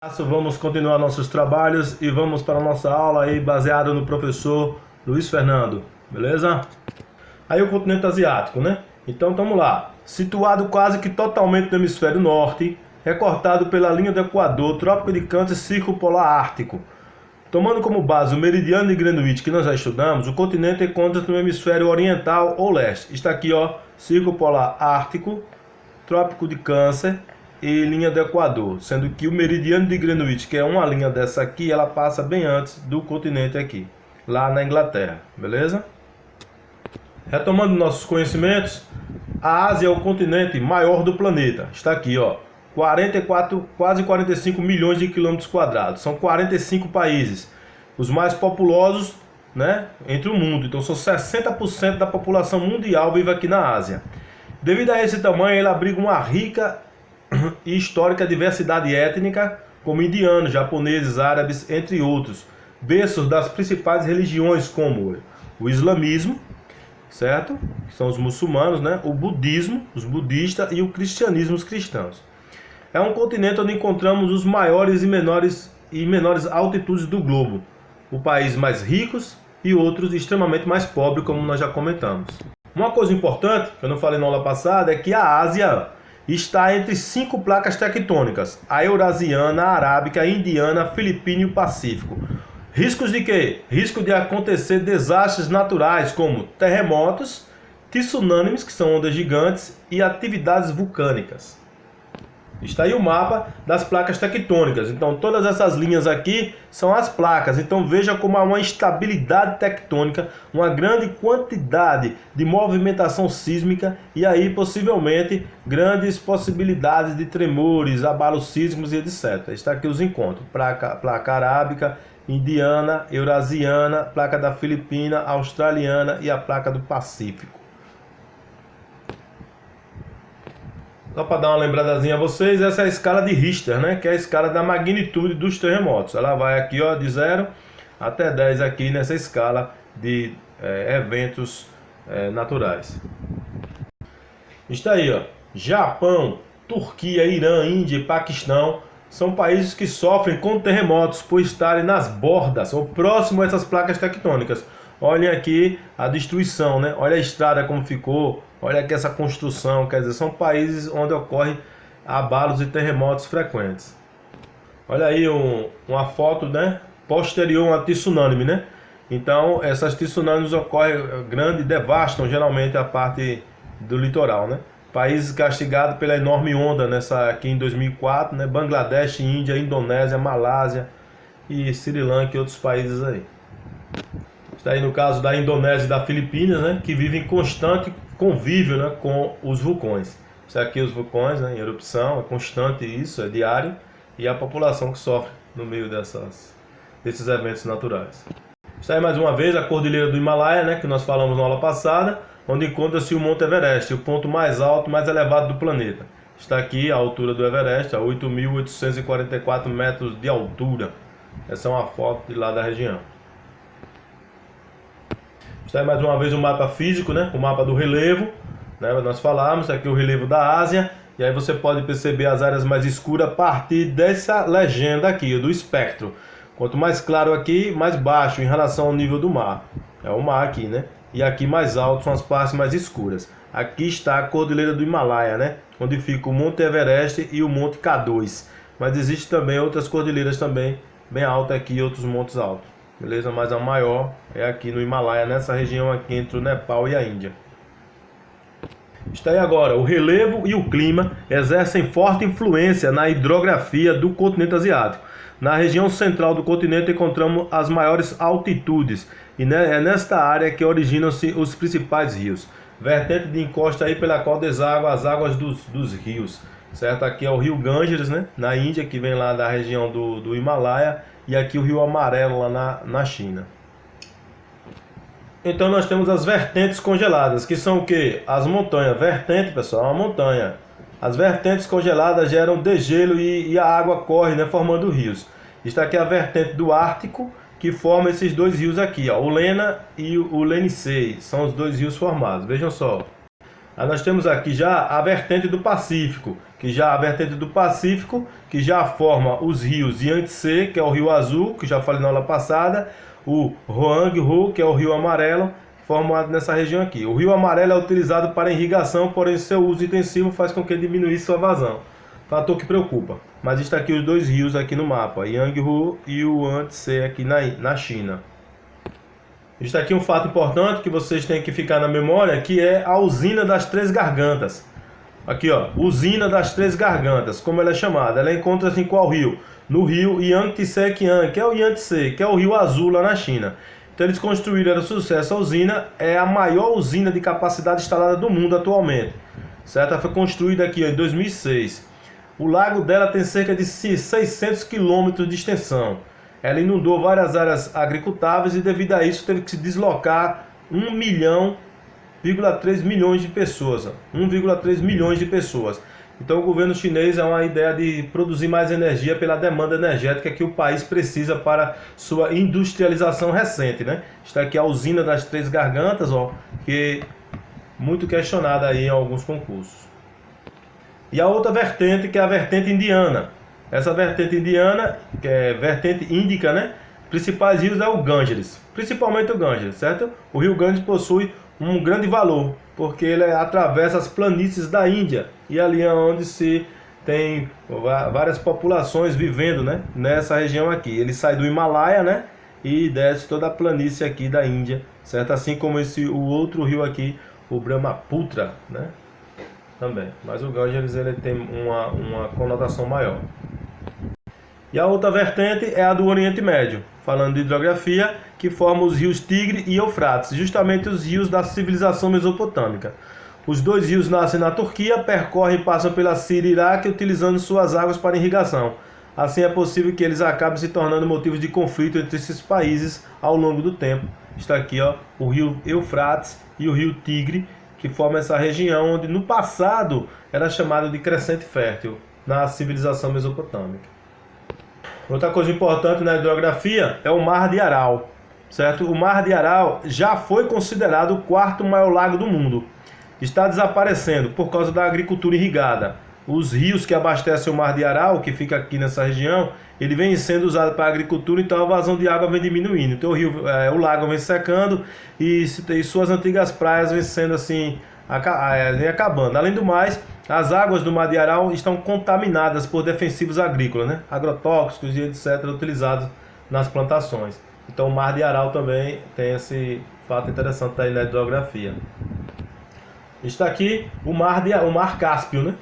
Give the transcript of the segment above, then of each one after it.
Vamos continuar nossos trabalhos e vamos para a nossa aula aí baseado no professor Luiz Fernando, beleza? Aí o continente asiático, né? Então vamos lá. Situado quase que totalmente no hemisfério norte, recortado pela linha do Equador, Trópico de Câncer e Círculo Polar Ártico. Tomando como base o meridiano de Greenwich que nós já estudamos, o continente encontra-se no hemisfério oriental ou leste. Está aqui, ó, Círculo Polar Ártico, Trópico de Câncer e linha do Equador, sendo que o meridiano de Greenwich, que é uma linha dessa aqui, ela passa bem antes do continente aqui, lá na Inglaterra, beleza? Retomando nossos conhecimentos, a Ásia é o continente maior do planeta, está aqui, ó, 44, quase 45 milhões de quilômetros quadrados, são 45 países, os mais populosos, né, entre o mundo, então são 60% da população mundial vive aqui na Ásia. Devido a esse tamanho, ele abriga uma rica e histórica diversidade étnica, como indianos, japoneses, árabes, entre outros, berços das principais religiões como o islamismo, certo? Que são os muçulmanos, né? O budismo, os budistas, e o cristianismo, os cristãos. É um continente onde encontramos os maiores e menores altitudes do globo, o país mais ricos e outros extremamente mais pobres, como nós já comentamos. Uma coisa importante, que eu não falei na aula passada, é que a Ásia está entre 5 placas tectônicas: a eurasiana, a arábica, a indiana, a filipina e o pacífico. Riscos de quê? Risco de acontecer desastres naturais como terremotos, tsunamis, que são ondas gigantes, e atividades vulcânicas. Está aí o mapa das placas tectônicas. Então todas essas linhas aqui são as placas. Então veja como há uma instabilidade tectônica, uma grande quantidade de movimentação sísmica e aí possivelmente grandes possibilidades de tremores, abalos sísmicos e etc. Está aqui os encontros: placa arábica, indiana, eurasiana, placa da Filipina, australiana e a placa do Pacífico. Só para dar uma lembradazinha a vocês, essa é a escala de Richter, né? Que é a escala da magnitude dos terremotos. Ela vai aqui, ó, de 0 até 10 aqui nessa escala de eventos naturais. Está aí, ó, Japão, Turquia, Irã, Índia e Paquistão são países que sofrem com terremotos por estarem nas bordas ou próximo a essas placas tectônicas. Olhem aqui a destruição, né? Olha a estrada como ficou, olha aqui essa construção, quer dizer, são países onde ocorrem abalos e terremotos frequentes. Olha aí uma foto, né, posterior a uma tsunami, né? Então, essas tsunamis ocorrem grande, devastam geralmente a parte do litoral, né? Países castigados pela enorme onda nessa aqui em 2004, né? Bangladesh, Índia, Indonésia, Malásia e Sri Lanka e outros países aí. Está aí no caso da Indonésia e da Filipinas, né, que vivem em constante convívio, né, com os vulcões. Isso aqui os vulcões, né, em erupção, é constante isso, é diário, e a população que sofre no meio desses eventos naturais. Está aí mais uma vez a Cordilheira do Himalaia, né, que nós falamos na aula passada, onde encontra-se o Monte Everest, o ponto mais alto, mais elevado do planeta. Está aqui a altura do Everest, a 8.844 metros de altura. Essa é uma foto de lá da região. Está aí mais uma vez o mapa físico, né? O mapa do relevo, né? Nós falamos aqui o relevo da Ásia, e aí você pode perceber as áreas mais escuras a partir dessa legenda aqui, do espectro. Quanto mais claro aqui, mais baixo em relação ao nível do mar. É o mar aqui, né? E aqui mais alto são as partes mais escuras. Aqui está a Cordilheira do Himalaia, né? Onde fica o Monte Everest e o Monte K2. Mas existe também outras cordilheiras também bem altas aqui e outros montes altos. Beleza? Mas a maior é aqui no Himalaia, nessa região aqui entre o Nepal e a Índia. Está aí agora, o relevo e o clima exercem forte influência na hidrografia do continente asiático. Na região central do continente encontramos as maiores altitudes e é nesta área que originam-se os principais rios. Vertente de encosta aí pela qual deságua as águas dos rios. Certo? Aqui é o rio Ganges, né? Na Índia, que vem lá da região do Himalaia. E aqui o Rio Amarelo lá na China. Então nós temos as vertentes congeladas, que são o que? As montanhas. Vertente, pessoal, é uma montanha. As vertentes congeladas geram degelo e a água corre, né, formando rios. Está aqui a vertente do Ártico, que forma esses dois rios aqui, ó, o Lena e o Lenicei. São os dois rios formados. Vejam só. Aí nós temos aqui já a vertente do Pacífico, que já forma os rios Yangtze, que é o rio azul, que já falei na aula passada, o Huanghe, que é o rio amarelo, formado nessa região aqui. O rio amarelo é utilizado para irrigação, porém seu uso intensivo faz com que diminuísse sua vazão. Fator que preocupa. Mas está aqui os dois rios aqui no mapa, Yangtze e o Yangtze aqui na China. Está aqui um fato importante que vocês têm que ficar na memória, que é a usina das Três Gargantas. Aqui, ó, usina das Três Gargantas, como ela é chamada. Ela encontra-se em qual rio? No rio Yangtze-Kiang, que é o Yangtze, que é o rio azul lá na China. Então eles construíram, era sucesso. A usina é a maior usina de capacidade instalada do mundo atualmente. Certo? Ela foi construída aqui, ó, em 2006. O lago dela tem cerca de 600 quilômetros de extensão. Ela inundou várias áreas agricultáveis e devido a isso teve que se deslocar 1,3 milhões de pessoas. 1,3 milhões de pessoas. Então o governo chinês é uma ideia de produzir mais energia pela demanda energética que o país precisa para sua industrialização recente, né? Está aqui a usina das Três Gargantas, ó, que é muito questionada aí em alguns concursos. E a outra vertente, que é a vertente indiana. Essa vertente indiana, que é vertente índica, né? Principais rios é o Ganges, principalmente o Ganges, certo? O rio Ganges possui um grande valor, porque ele atravessa as planícies da Índia, e ali é onde se tem várias populações vivendo, né? Nessa região aqui. Ele sai do Himalaia, né? E desce toda a planície aqui da Índia, certo? Assim como o outro rio aqui, o Brahmaputra, né? Também, mas o Ganges ele tem uma conotação maior. E a outra vertente é a do Oriente Médio, falando de hidrografia, que forma os rios Tigre e Eufrates, justamente os rios da civilização mesopotâmica. Os dois rios nascem na Turquia, percorrem e passam pela Síria e Iraque, utilizando suas águas para irrigação. Assim é possível que eles acabem se tornando motivos de conflito entre esses países ao longo do tempo. Está aqui, ó, o rio Eufrates e o rio Tigre, que formam essa região onde no passado era chamado de crescente fértil, na civilização mesopotâmica. Outra coisa importante na hidrografia é o Mar de Aral, certo? O Mar de Aral já foi considerado o quarto maior lago do mundo. Está desaparecendo por causa da agricultura irrigada. Os rios que abastecem o Mar de Aral, que fica aqui nessa região, ele vem sendo usado para a agricultura, então a vazão de água vem diminuindo. Então o lago vem secando e suas antigas praias vêm sendo assim, vem acabando. Além do mais, as águas do Mar de Aral estão contaminadas por defensivos agrícolas, né? Agrotóxicos e etc. utilizados nas plantações. Então o Mar de Aral também tem esse fato interessante aí na hidrografia. Está aqui o Mar Cáspio, né?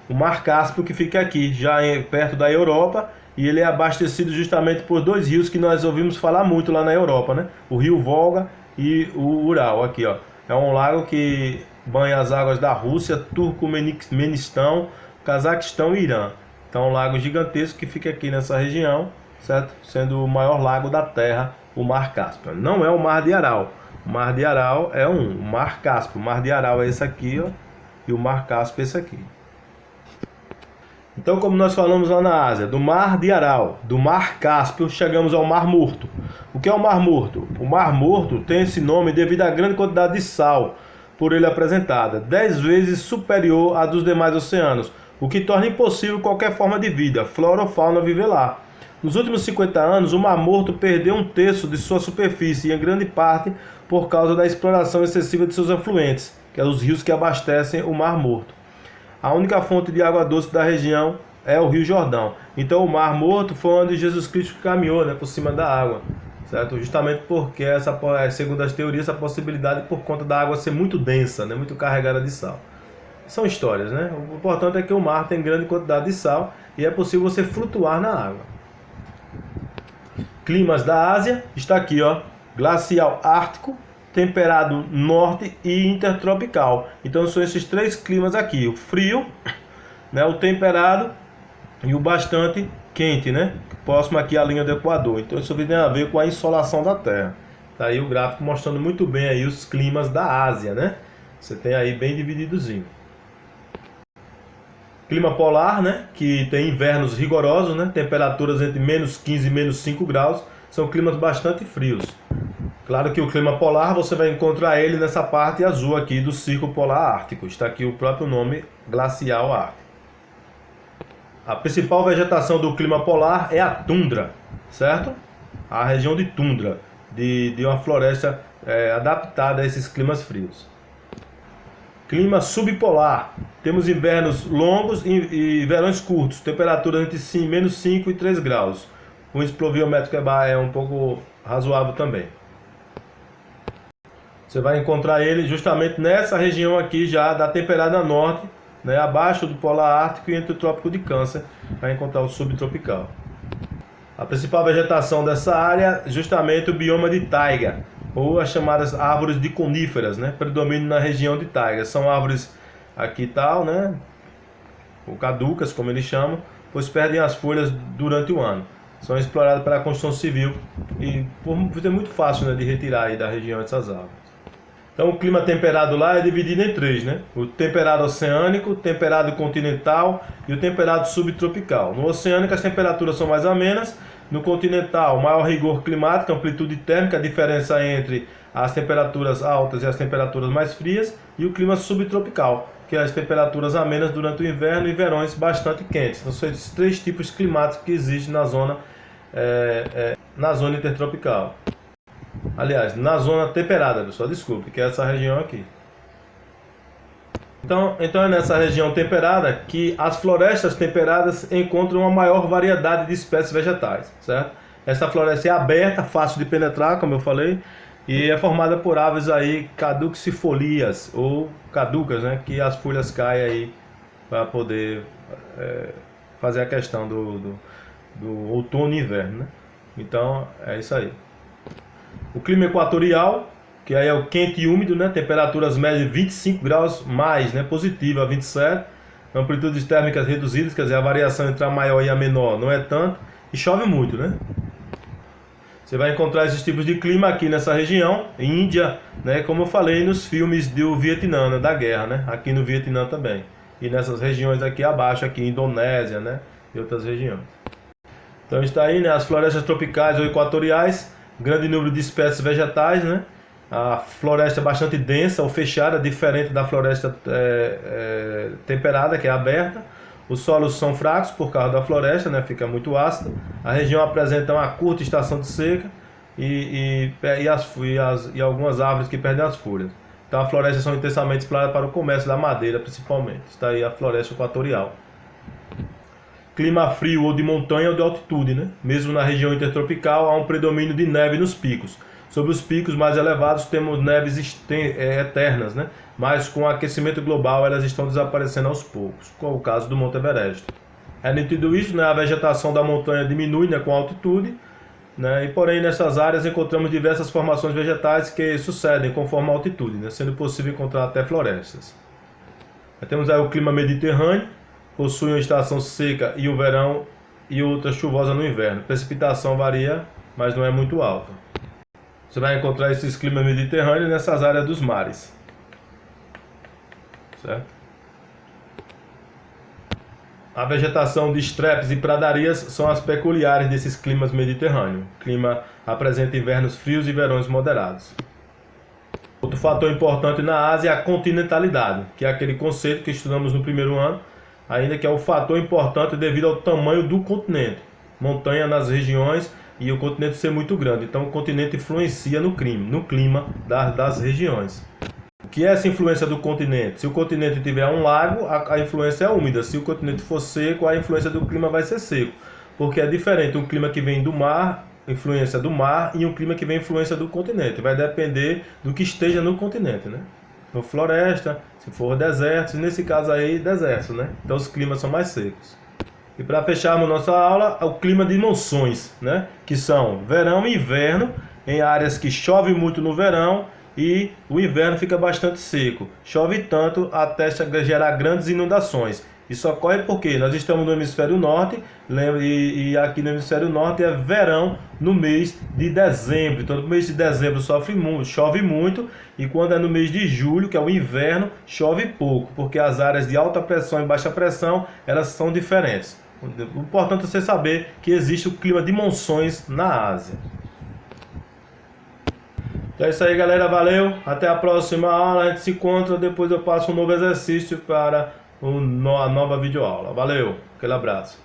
O Mar Cáspio que fica aqui, já perto da Europa, e ele é abastecido justamente por dois rios que nós ouvimos falar muito lá na Europa, né? O rio Volga e o Ural, aqui, ó. É um lago que banha as águas da Rússia, Turcomenistão, Cazaquistão e Irã. Então é um lago gigantesco que fica aqui nessa região, certo? Sendo o maior lago da Terra, o Mar Cáspio. Não é o Mar de Aral. O Mar de Aral é o Mar Cáspio. O Mar de Aral é esse aqui, ó, e o Mar Cáspio é esse aqui. Então, como nós falamos lá na Ásia, do Mar de Aral, do Mar Cáspio, chegamos ao Mar Morto. O que é o Mar Morto? O Mar Morto tem esse nome devido à grande quantidade de sal por ele apresentada, 10 vezes superior à dos demais oceanos, o que torna impossível qualquer forma de vida, flora ou fauna viver lá. Nos últimos 50 anos, o Mar Morto perdeu um terço de sua superfície, e em grande parte por causa da exploração excessiva de seus afluentes, que são os rios que abastecem o Mar Morto. A única fonte de água doce da região é o Rio Jordão. Então o Mar Morto foi onde Jesus Cristo caminhou, né, por cima da água, certo? Justamente porque, segundo as teorias, essa possibilidade por conta da água ser muito densa, né, muito carregada de sal. São histórias, né? O importante é que o mar tem grande quantidade de sal e é possível você flutuar na água. Climas da Ásia, está aqui, ó, glacial ártico, temperado norte e intertropical. Então são esses três climas aqui, o frio, né, o temperado e o bastante quente, né, próximo aqui à linha do Equador. Então isso tem a ver com a insolação da Terra. Tá aí o gráfico mostrando muito bem aí os climas da Ásia, né? Você tem aí bem divididozinho. Clima polar, né, que tem invernos rigorosos, né, temperaturas entre -15 e -5 graus, são climas bastante frios. Claro que o clima polar você vai encontrar ele nessa parte azul aqui do Círculo Polar Ártico. Está aqui o próprio nome, glacial ártico. A principal vegetação do clima polar é a tundra, certo? A região de tundra, de uma floresta adaptada a esses climas frios. Clima subpolar. Temos invernos longos e verões curtos, temperaturas entre menos 5 e 3 graus. O índice pluviométrico é um pouco razoável também. Você vai encontrar ele justamente nessa região aqui já da temperada norte, né, abaixo do polar ártico e entre o trópico de Câncer, vai encontrar o subtropical. A principal vegetação dessa área é justamente o bioma de taiga, ou as chamadas árvores de coníferas, né, predominam na região de taiga. São árvores aqui tal, né, ou caducas, como eles chamam, pois perdem as folhas durante o ano. São exploradas para a construção civil e é muito fácil, né, de retirar aí da região essas árvores. Então o clima temperado lá é dividido em três, né? O temperado oceânico, o temperado continental e o temperado subtropical. No oceânico as temperaturas são mais amenas, no continental maior rigor climático, amplitude térmica, a diferença entre as temperaturas altas e as temperaturas mais frias, e o clima subtropical, que é as temperaturas amenas durante o inverno e verões bastante quentes. Então são esses três tipos climáticos que existem na zona intertropical. Aliás, na zona temperada, pessoal, desculpe, que é essa região aqui. Então é nessa região temperada que as florestas temperadas encontram uma maior variedade de espécies vegetais, certo? Essa floresta é aberta, fácil de penetrar, como eu falei, e é formada por aves aí caducifolias, ou caducas, né? Que as folhas caem aí para poder fazer a questão do outono e inverno, né? Então é isso aí. O clima equatorial, que aí é o quente e úmido, né? Temperaturas médias de 25 graus mais, né? Positiva a 27, amplitudes térmicas reduzidas, quer dizer, a variação entre a maior e a menor não é tanto, e chove muito, né? Você vai encontrar esses tipos de clima aqui nessa região, Índia, né? Como eu falei nos filmes do Vietnã, né? Da guerra, né? Aqui no Vietnã também. E nessas regiões aqui abaixo, aqui Indonésia, né? E outras regiões. Então está aí, né? As florestas tropicais ou equatoriais, grande número de espécies vegetais, né? A floresta é bastante densa ou fechada, diferente da floresta temperada, que é aberta. Os solos são fracos por causa da floresta, né? Fica muito ácida. A região apresenta uma curta estação de seca e algumas árvores que perdem as folhas. Então, as florestas são intensamente exploradas para o comércio da madeira, principalmente. Está aí a floresta equatorial. Clima frio ou de montanha ou de altitude, né? Mesmo na região intertropical há um predomínio de neve nos picos. Sobre os picos mais elevados temos neves eternas, né? Mas com o aquecimento global elas estão desaparecendo aos poucos, como é o caso do Monte Everest. É nítido isso, né? A vegetação da montanha diminui, né, com a altitude, né? E porém nessas áreas encontramos diversas formações vegetais que sucedem conforme a altitude, né? Sendo possível encontrar até florestas. Temos aí o clima mediterrâneo, possui uma estação seca e o verão e outra chuvosa no inverno. A precipitação varia, mas não é muito alta. Você vai encontrar esses climas mediterrâneos nessas áreas dos mares. Certo? A vegetação de estepes e pradarias são as peculiares desses climas mediterrâneos. O clima apresenta invernos frios e verões moderados. Outro fator importante na Ásia é a continentalidade, que é aquele conceito que estudamos no primeiro ano, ainda que é um fator importante devido ao tamanho do continente. Montanha nas regiões e o continente ser muito grande. Então o continente influencia no clima das regiões. O que é essa influência do continente? Se o continente tiver um lago, a influência é úmida. Se o continente for seco, a influência do clima vai ser seco. Porque é diferente um clima que vem do mar, influência do mar, e um clima que vem influência do continente. Vai depender do que esteja no continente, né? Se for floresta, se for deserto, nesse caso aí, deserto, né? Então os climas são mais secos. E para fecharmos nossa aula, o clima de monções, né? Que são verão e inverno, em áreas que chove muito no verão e o inverno fica bastante seco. Chove tanto até gerar grandes inundações. Isso ocorre porque nós estamos no hemisfério norte, e aqui no hemisfério norte é verão no mês de dezembro. Então no mês de dezembro chove muito, e quando é no mês de julho, que é o inverno, chove pouco, porque as áreas de alta pressão e baixa pressão, elas são diferentes. O importante é você saber que existe o clima de monções na Ásia. Então é isso aí, galera, valeu, até a próxima aula, a gente se encontra, depois eu passo um novo exercício para a nova videoaula. Valeu, aquele abraço.